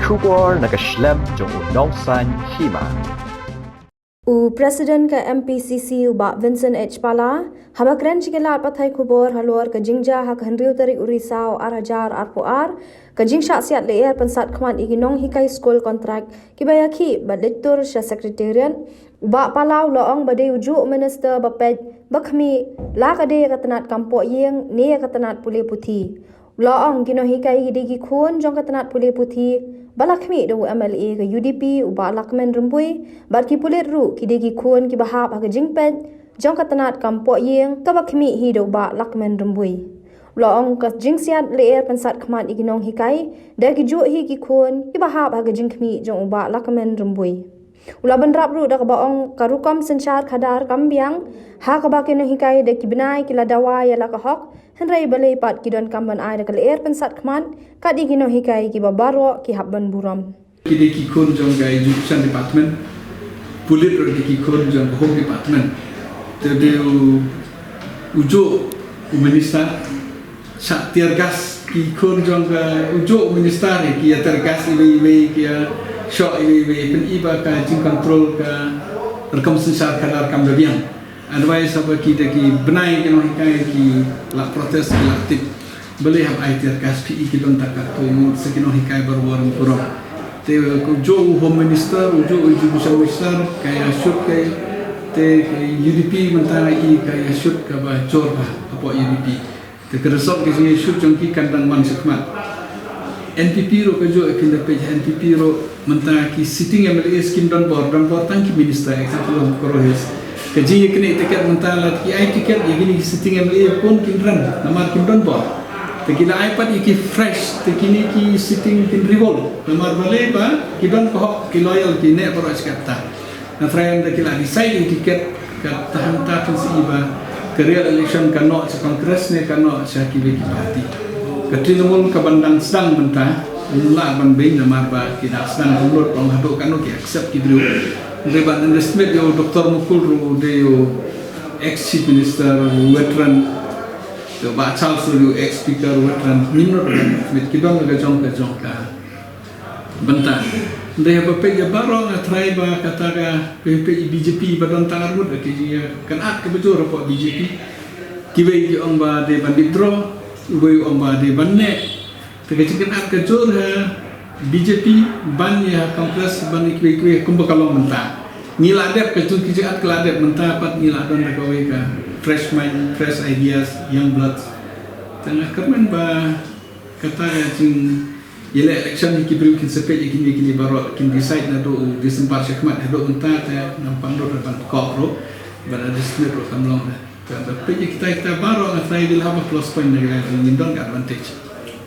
Shubor nakaslem jong unongsan hima. Presiden ke MPCC ubak Vincent H. Pala, habakren cikilat pathai kubor halor ke jingja hak hendriu tarik urisau arajar arpuar, ke jing syaksiat leer pensat keman iginong hikai skul kontrak, kibayaki badlitur sya sekretarian, ubak Palau loong badai ujuk minister bapet bakmi la kade katanat kampok yeng ni katanat pulih putih. Loong gino hikai digi kun jong katanat pulih putih, balakmi do MLA ke UDP ubak lakmen rembui barki pulit ru kidegi kun ki bahap ha jingpet jong katanat kampok yeng ka bakmi hi do ubak lakmen rembui loong ka jingsiat leer pensat khamat iginong hikai da ki ju hi ki kun ki bahap ha jingkmi jong ubak lakmen rembui ula bandrap ru da ka baong karukom senchar khadar kambiang ha ka bakino hikai da ki benai ki ladawa ya la ka hok henrai balai pat ki don kamban ai da ka leer pensat khamat ka digino hikai ki babaro ki habban buram Kide ki kun jong gai education department pulit ro ki kun jong home department tede ujo minister sak tiargas ki kun jong ujo minister ki tiargas iwe ki shot iwe pen iba ka jing control ka rekam sensar kadar kam dabiang advice apa kita ki benai ki no hikai ki la protes ki la tip boleh have ai tiargas pi ki don takak to sekino hikai berwarung kurang te jo home minister jo education minister kaya shoot kay te UDP mentara i kaya shoot ka ba chor ba apa UDP te keresok ke shoot jongki kandang man sekmat NPP ro ka jo kinda page NPP ro mentara ki sitting MLA skin don board tang ki minister example ko rohes ke ji kene tiket mentara ki ai tiket gini sitting MLA pun kinran namar kin don board Tekila iPad iki fresh, tekini ki sitting in revolt. Namar balai ba, kiban kohok ki loyal ki nek baru sekata. Na friend tekila decide tiket ke tahan tahun seiba ke real election kano se kongres ne kano se kibi parti. Ketrinumul ke bandang sedang mentah, mula ban bain namar ba ki dak sedang ulur pang hadok kano ki accept ki beliau. Reban investment yo Dr. Mukul ru de yo ex chief minister veteran to baca sulu ex speaker veteran minor mit kibang ga jong ka bentang dia bapek ya barong atrai ba kataga PP BJP badan tangan mud ki kan at ke betul report BJP kibai ki ong ba de bandit draw ubai ong ba de banne tegak kan at ke jor ha BJP ban ya kongres ban ikwe kumbakalong mentah ngila dep ke tu ki at keladep mentah pat ngila don ka we ka fresh mind, fresh ideas, young blood. Tengah kerman ba kata jing yela election ni kibru kin sepet kini baru kin decide na do disempat syakmat do entah ta nampang do depan kopro bana dispute ro kamlong ta tapi kita baru ngatrai dil haba plus point negara ni don advantage